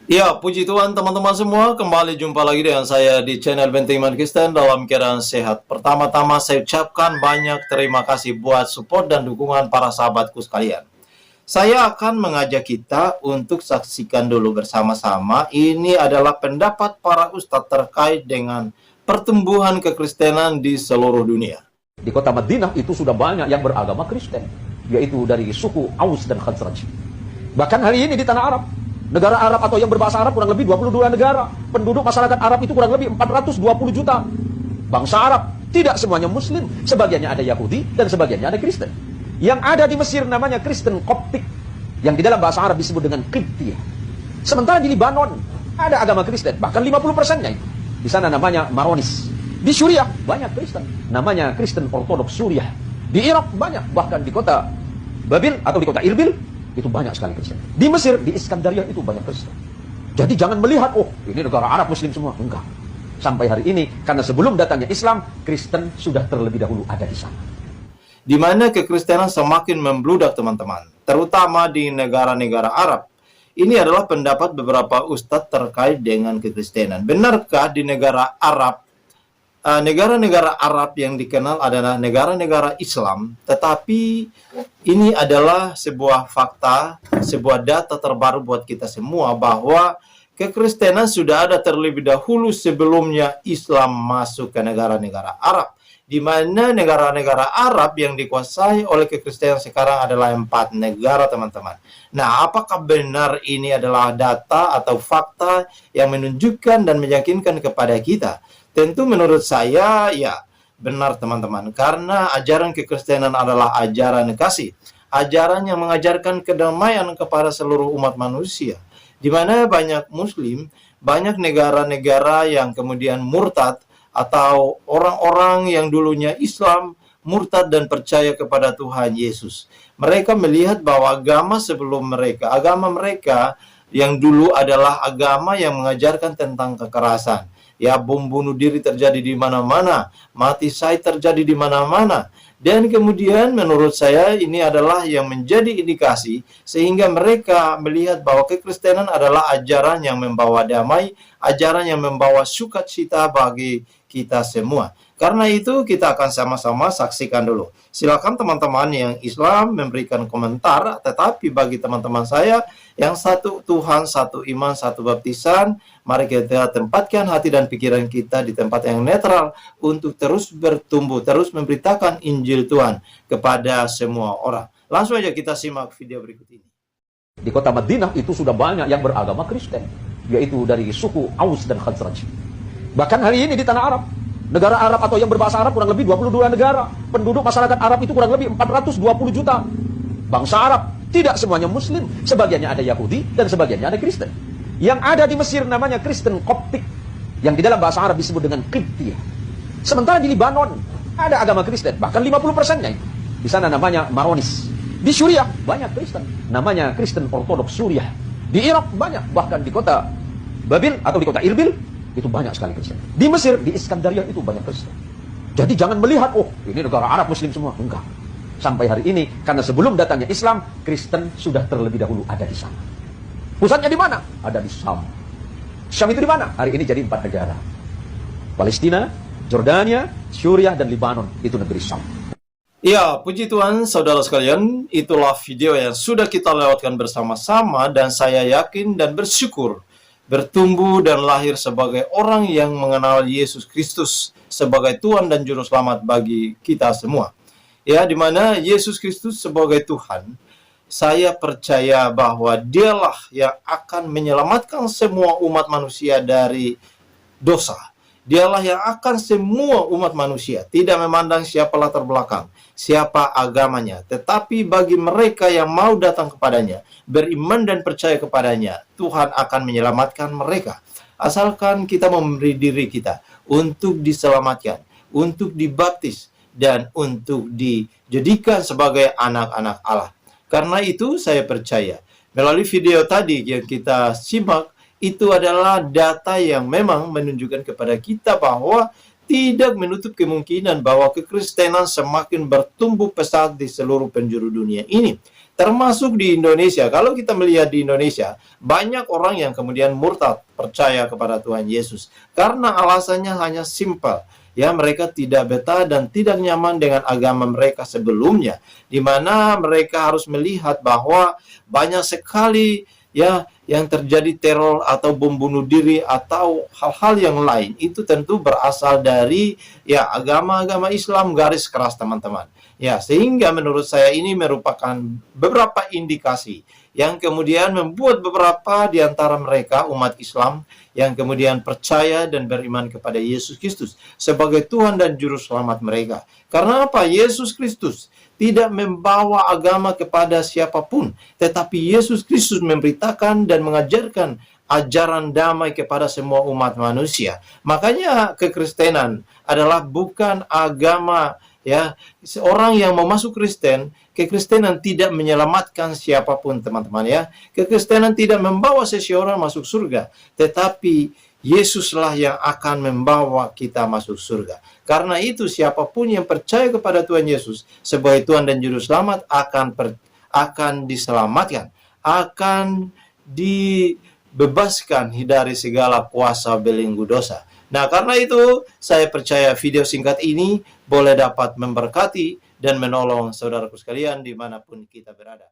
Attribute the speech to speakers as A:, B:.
A: Ya, puji Tuhan teman-teman semua, kembali jumpa lagi dengan saya di channel Benteng Iman Kristen dalam keadaan sehat. Pertama-tama saya ucapkan banyak terima kasih buat support dan dukungan para sahabatku sekalian. Saya akan mengajak kita untuk saksikan dulu bersama-sama. Ini adalah pendapat para ustadz terkait dengan pertumbuhan kekristenan di seluruh dunia.
B: Di kota Madinah itu sudah banyak yang beragama Kristen, yaitu dari suku Aus dan Khazraj. Bahkan hari ini di tanah Arab, negara Arab atau yang berbahasa Arab kurang lebih 22 negara. Penduduk masyarakat Arab itu kurang lebih 420 juta. Bangsa Arab tidak semuanya Muslim, sebagiannya ada Yahudi dan sebagiannya ada Kristen. Yang ada di Mesir namanya Kristen Koptik, yang di dalam bahasa Arab disebut dengan Qibtiyah. Sementara di Libanon ada agama Kristen, bahkan 50%-nya itu. Di sana namanya Maronis. Di Suriah banyak Kristen, namanya Kristen Ortodoks Suriah. Di Irak banyak, bahkan di kota Babil atau di kota Irbil itu banyak sekali Kristen. Di Mesir, di Iskandaria itu banyak Kristen. Jadi jangan melihat, oh ini negara Arab Muslim semua. Enggak. Sampai hari ini, karena sebelum datangnya Islam, Kristen sudah terlebih dahulu ada di sana.
A: Di mana kekristenan semakin membludak teman-teman, terutama di negara-negara Arab. Ini adalah pendapat beberapa ustadz terkait dengan kekristenan. Benarkah di negara Arab, negara-negara Arab yang dikenal adalah negara-negara Islam, tetapi ini adalah sebuah fakta, sebuah data terbaru buat kita semua bahwa kekristenan sudah ada terlebih dahulu sebelumnya Islam masuk ke negara-negara Arab, di mana negara-negara Arab yang dikuasai oleh kekristenan sekarang adalah 4 negara, teman-teman. Nah, apakah benar ini adalah data atau fakta yang menunjukkan dan meyakinkan kepada kita? Tentu menurut saya, ya benar teman-teman. Karena ajaran kekristenan adalah ajaran kasih. Ajaran yang mengajarkan kedamaian kepada seluruh umat manusia. Di mana banyak muslim, banyak negara-negara yang kemudian murtad, atau orang-orang yang dulunya Islam murtad dan percaya kepada Tuhan Yesus. Mereka melihat bahwa agama sebelum mereka, agama mereka yang dulu adalah agama yang mengajarkan tentang kekerasan. Ya, bom bunuh diri terjadi di mana-mana, mati syahid terjadi di mana-mana. Dan kemudian menurut saya ini adalah yang menjadi indikasi sehingga mereka melihat bahwa kekristenan adalah ajaran yang membawa damai, ajaran yang membawa sukacita bagi kita semua. Karena itu kita akan sama-sama saksikan dulu. Silakan teman-teman yang Islam memberikan komentar, tetapi bagi teman-teman saya yang satu Tuhan, satu iman, satu baptisan, mari kita tempatkan hati dan pikiran kita di tempat yang netral untuk terus bertumbuh, terus memberitakan Injil Tuhan kepada semua orang. Langsung aja kita simak video berikut ini.
B: Di kota Madinah itu sudah banyak yang beragama Kristen, yaitu dari suku Aus dan Khazraj. Bahkan hari ini di tanah Arab, negara Arab atau yang berbahasa Arab kurang lebih 22 negara. Penduduk masyarakat Arab itu kurang lebih 420 juta. Bangsa Arab tidak semuanya Muslim, sebagiannya ada Yahudi dan sebagiannya ada Kristen. Yang ada di Mesir namanya Kristen Koptik, yang di dalam bahasa Arab disebut dengan Qibtiyah. Sementara di Libanon ada agama Kristen, bahkan 50%-nya itu. Di sana namanya Maronis. Di Suriah banyak Kristen, namanya Kristen Ortodoks Suriah. Di Irak banyak, bahkan di kota Babil atau di kota Irbil itu banyak sekali Kristen. Di Mesir, di Iskandaria itu banyak Kristen. Jadi jangan melihat, oh ini negara Arab Muslim semua. Enggak. Sampai hari ini, karena sebelum datangnya Islam, Kristen sudah terlebih dahulu ada di sana. Pusatnya di mana? Ada di Syam. Syam itu di mana? Hari ini jadi 4 negara. Palestina, Jordania, Suriah, dan Libanon. Itu negeri Syam.
A: Ya, puji Tuhan, saudara sekalian, itulah video yang sudah kita lewatkan bersama-sama dan saya yakin dan bersyukur bertumbuh dan lahir sebagai orang yang mengenal Yesus Kristus sebagai Tuhan dan Juru Selamat bagi kita semua. Ya, di mana Yesus Kristus sebagai Tuhan, saya percaya bahwa dialah yang akan menyelamatkan semua umat manusia dari dosa. Dialah yang akan semua umat manusia, tidak memandang siapa latar belakang, siapa agamanya, tetapi bagi mereka yang mau datang kepadanya, beriman dan percaya kepadanya, Tuhan akan menyelamatkan mereka. Asalkan kita memberi diri kita untuk diselamatkan, untuk dibaptis, dan untuk dijadikan sebagai anak-anak Allah. Karena itu saya percaya, melalui video tadi yang kita simak, itu adalah data yang memang menunjukkan kepada kita bahwa tidak menutup kemungkinan bahwa kekristenan semakin bertumbuh pesat di seluruh penjuru dunia ini. Termasuk di Indonesia. Kalau kita melihat di Indonesia, banyak orang yang kemudian murtad percaya kepada Tuhan Yesus. Karena alasannya hanya simpel. Ya, mereka tidak betah dan tidak nyaman dengan agama mereka sebelumnya, di mana mereka harus melihat bahwa banyak sekali ya yang terjadi teror atau bom bunuh diri atau hal-hal yang lain. Itu tentu berasal dari ya agama-agama Islam garis keras, teman-teman. Ya, sehingga menurut saya ini merupakan beberapa indikasi yang kemudian membuat beberapa di antara mereka umat Islam yang kemudian percaya dan beriman kepada Yesus Kristus sebagai Tuhan dan Juru Selamat mereka. Karena apa? Yesus Kristus tidak membawa agama kepada siapapun, tetapi Yesus Kristus memberitakan dan mengajarkan ajaran damai kepada semua umat manusia. Makanya kekristenan adalah bukan agama ya. Seorang yang mau masuk Kristen, kekristenan tidak menyelamatkan siapapun, teman-teman ya. Kekristenan tidak membawa seseorang masuk surga, tetapi Yesuslah yang akan membawa kita masuk surga. Karena itu siapapun yang percaya kepada Tuhan Yesus sebagai Tuhan dan Juru Selamat akan diselamatkan, akan dibebaskan dari segala kuasa belenggu dosa. Nah, karena itu saya percaya video singkat ini boleh dapat memberkati dan menolong saudaraku sekalian dimanapun kita berada.